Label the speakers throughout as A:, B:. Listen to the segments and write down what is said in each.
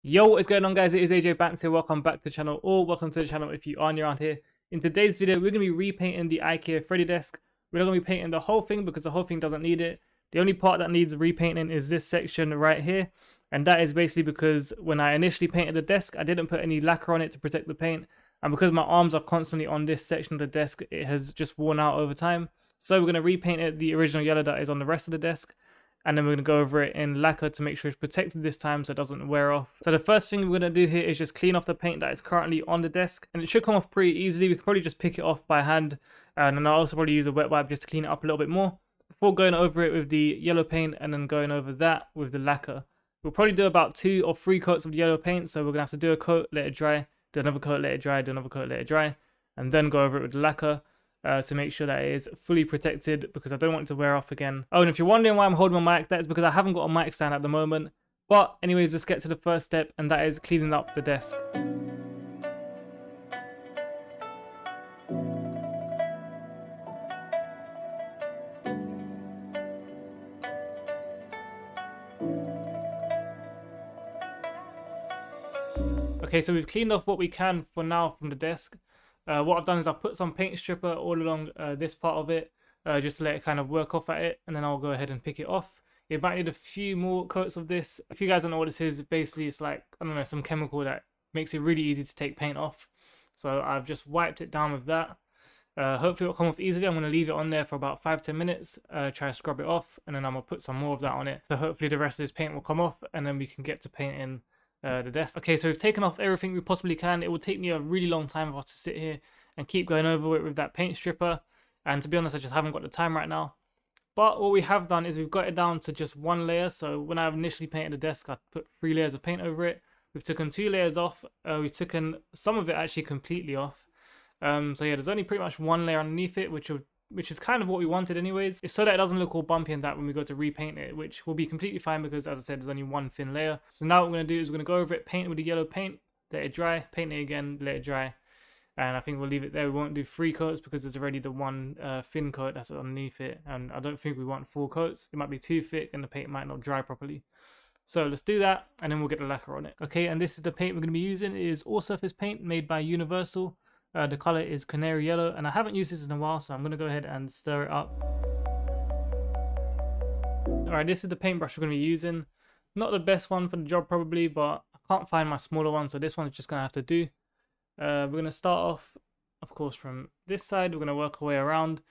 A: Yo, what is going on, guys? It is AJ Banks here. Welcome back to the channel, or welcome to the channel if you are new around here. In today's video, we're going to be repainting the Ikea Fredde desk. We're not going to be painting the whole thing because the whole thing doesn't need it. The only part that needs repainting is this section right here. And that is basically because when I initially painted the desk, I didn't put any lacquer on it to protect the paint. And because my arms are constantly on this section of the desk, it has just worn out over time. So we're going to repaint it the original yellow that is on the rest of the desk. And then we're going to go over it in lacquer to make sure it's protected this time so it doesn't wear off. So the first thing we're going to do here is just clean off the paint that is currently on the desk. And it should come off pretty easily. We can probably just pick it off by hand. And then I'll also probably use a wet wipe just to clean it up a little bit more before going over it with the yellow paint and then going over that with the lacquer. We'll probably do about 2 or 3 coats of the yellow paint. So we're going to have to do a coat, let it dry, do another coat, let it dry, do another coat, let it dry, and then go over it with the lacquer. To make sure that it is fully protected because I don't want it to wear off again. Oh, and if you're wondering why I'm holding my mic, that is because I haven't got a mic stand at the moment. But anyways, let's get to the first step, and that is cleaning up the desk. Okay, so we've cleaned off what we can for now from the desk. What I've done is I've put some paint stripper all along this part of it, just to let it kind of work off at it, and then I'll go ahead and pick it off. You might need a few more coats of this. If you guys don't know what this is, basically it's like, I don't know, some chemical that makes it really easy to take paint off. So I've just wiped it down with that. Hopefully it'll come off easily. I'm going to leave it on there for about 5-10 minutes, try to scrub it off, and then I'm going to put some more of that on it. So hopefully the rest of this paint will come off, and then we can get to painting the desk. Okay, so we've taken off everything we possibly can. It will take me a really long time if I was to sit here and keep going over it with that paint stripper, and to be honest I just haven't got the time right now. But what we have done is we've got it down to just 1 layer. So when I initially painted the desk, I put 3 layers of paint over it. We've taken 2 layers off. We've taken some of it actually completely off. So yeah, there's only pretty much 1 layer underneath it, which is kind of what we wanted anyways. It's so that it doesn't look all bumpy and that when we go to repaint it, which will be completely fine because, as I said, there's only 1 thin layer. So now what we're going to do is we're going to go over it, paint it with the yellow paint, let it dry, paint it again, let it dry. And I think we'll leave it there. We won't do 3 coats because there's already the 1 thin coat that's underneath it. And I don't think we want 4 coats. It might be too thick and the paint might not dry properly. So let's do that and then we'll get the lacquer on it. Okay, and this is the paint we're going to be using. It is all surface paint made by Universal. The color is canary yellow, and I haven't used this in a while, so I'm going to go ahead and stir it up. Alright, this is the paintbrush we're going to be using. Not the best one for the job probably, but I can't find my smaller one, so this one's just going to have to do. We're going to start off, of course, from this side. We're going to work our way around,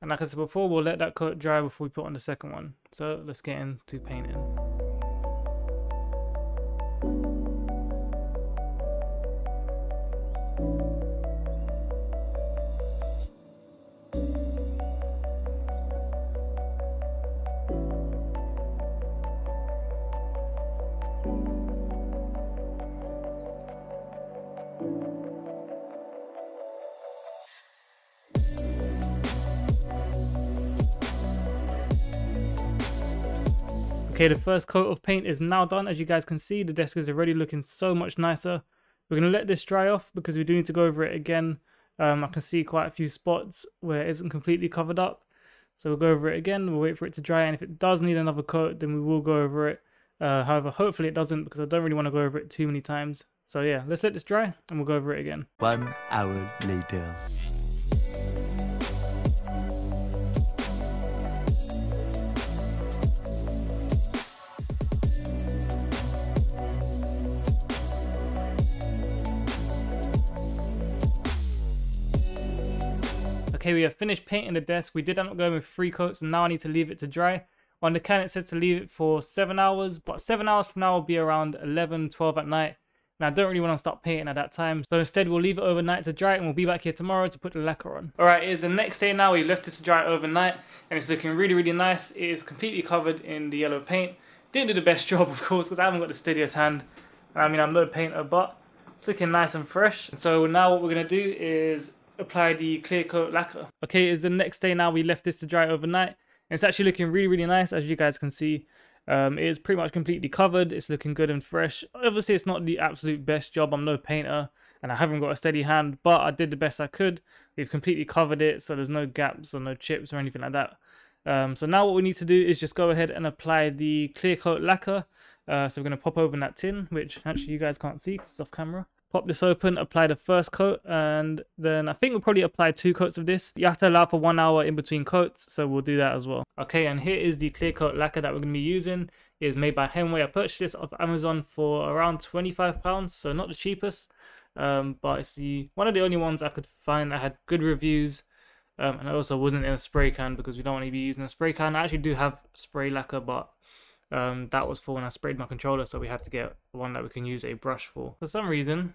A: and like I said before, we'll let that coat dry before we put on the second one. So let's get into painting. Okay, the first coat of paint is now done. As you guys can see, the desk is already looking so much nicer. We're going to let this dry off because we do need to go over it again. I can see quite a few spots where it isn't completely covered up. So we'll go over it again, we'll wait for it to dry, and if it does need another coat, then we will go over it. However, hopefully it doesn't because I don't really want to go over it too many times. So yeah, let's let this dry and we'll go over it again.
B: 1 hour later.
A: Okay, we have finished painting the desk. We did end up going with 3 coats, and now I need to leave it to dry. On the can it says to leave it for 7 hours, but 7 hours from now will be around 11, 12 at night. And I don't really want to start painting at that time. So instead we'll leave it overnight to dry, and we'll be back here tomorrow to put the lacquer on. Alright, it is the next day now. We left this to dry overnight, and it's looking really, really nice. It is completely covered in the yellow paint. Didn't do the best job, of course, because I haven't got the steadiest hand. I mean, I'm no painter, but it's looking nice and fresh. And so now what we're going to do is apply the clear coat lacquer. Okay, it's the next day now. We left this to dry overnight, and it's actually looking really, really nice, as you guys can see. It is pretty much completely covered. It's looking good and fresh. Obviously it's not the absolute best job. I'm no painter and I haven't got a steady hand, but I did the best I could. We've completely covered it, so there's no gaps or no chips or anything like that. So now what we need to do is just go ahead and apply the clear coat lacquer. So we're going to pop open that tin, which actually you guys can't see because it's off camera. Pop this open, apply the first coat, and then I think we'll probably apply 2 coats of this. You have to allow for 1 hour in between coats, so we'll do that as well. Okay, and here is the clear coat lacquer that we're going to be using. It is made by Henway. I purchased this off Amazon for around £25, so not the cheapest, but it's one of the only ones I could find that had good reviews. And it also wasn't in a spray can because we don't want to be using a spray can. I actually do have spray lacquer, but that was for when I sprayed my controller, so we had to get one that we can use a brush for. For some reason,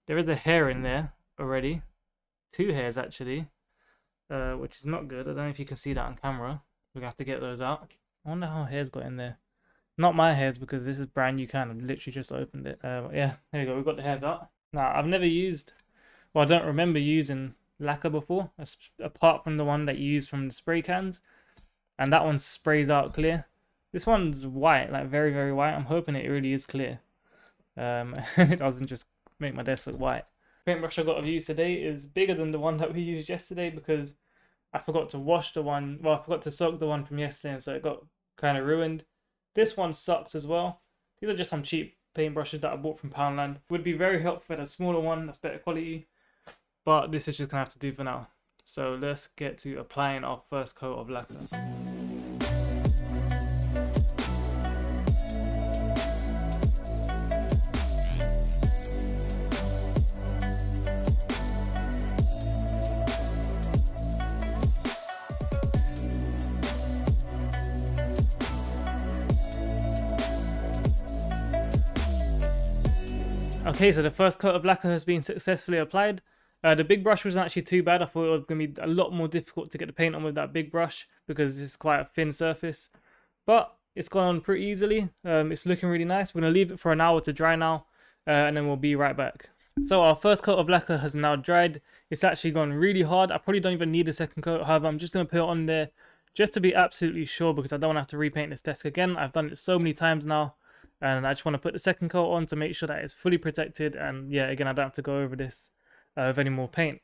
A: there is a hair in there already. 2 hairs actually, which is not good. I don't know if you can see that on camera. We're going to have to get those out. I wonder how hairs got in there. Not my hairs because this is brand new can. I literally just opened it. Yeah, there you go. We've got the hairs out. Now, I've never used, well, I don't remember using lacquer before, apart from the one that you use from the spray cans. And that one sprays out clear. This one's white, like very, very white. I'm hoping it really is clear. And it doesn't just make my desk look white. Paintbrush I got to use today is bigger than the one that we used yesterday because I forgot to wash the one, well, I forgot to soak the one from yesterday, and so it got kind of ruined. This one sucks as well. These are just some cheap paintbrushes that I bought from Poundland. Would be very helpful for a smaller one that's better quality, but this is just gonna have to do for now. So let's get to applying our first coat of lacquer. Okay, so the first coat of lacquer has been successfully applied. The big brush wasn't actually too bad. I thought it was going to be a lot more difficult to get the paint on with that big brush because this is quite a thin surface. But it's gone on pretty easily. It's looking really nice. We're going to leave it for an hour to dry now, and then we'll be right back. So our first coat of lacquer has now dried. It's actually gone really hard. I probably don't even need a second coat. However, I'm just going to put it on there just to be absolutely sure because I don't want to have to repaint this desk again. I've done it so many times now. And I just want to put the second coat on to make sure that it's fully protected. And yeah, again, I don't have to go over this with any more paint.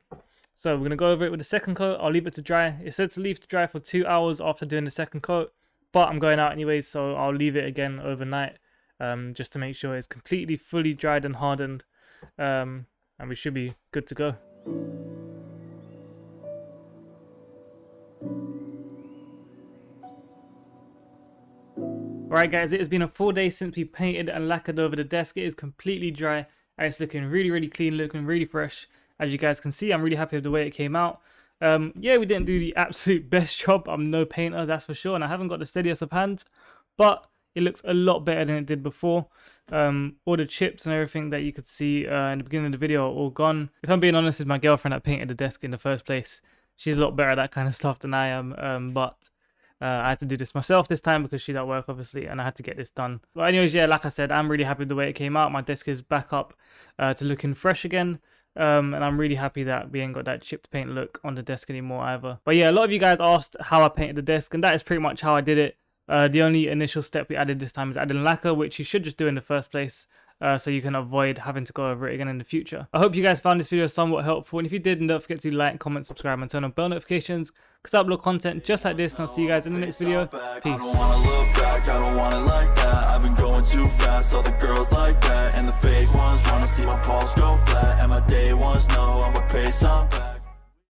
A: So we're going to go over it with the second coat. I'll leave it to dry. It said to leave to dry for 2 hours after doing the second coat. But I'm going out anyway, so I'll leave it again overnight. Just to make sure it's completely fully dried and hardened. And we should be good to go. Alright guys, it has been a full day since we painted and lacquered over the desk. It is completely dry and it's looking really, really clean, looking really fresh. As you guys can see, I'm really happy with the way it came out. Yeah, we didn't do the absolute best job. I'm no painter, that's for sure, and I haven't got the steadiest of hands, but it looks a lot better than it did before. All the chips and everything that you could see in the beginning of the video are all gone. If I'm being honest, it's my girlfriend that painted the desk in the first place. She's a lot better at that kind of stuff than I am, but I had to do this myself this time because she's at work obviously, and I had to get this done. But anyways, yeah, like I said, I'm really happy with the way it came out. My desk is back up to looking fresh again, and I'm really happy that we ain't got that chipped paint look on the desk anymore either. But yeah, a lot of you guys asked how I painted the desk, and that is pretty much how I did it. The only initial step we added this time is adding lacquer, which you should just do in the first place, so you can avoid having to go over it again in the future. I hope you guys found this video somewhat helpful, and if you did, don't forget to like, comment, subscribe, and turn on bell notifications, because I upload content just like this, and I'll see you guys in the next video. Peace.
C: I don't wanna look back, I don't want it like that. I've been going too fast, all the girls like that, and the fake ones wanna see my pulse go flat, and my day ones know I'm a pace on back.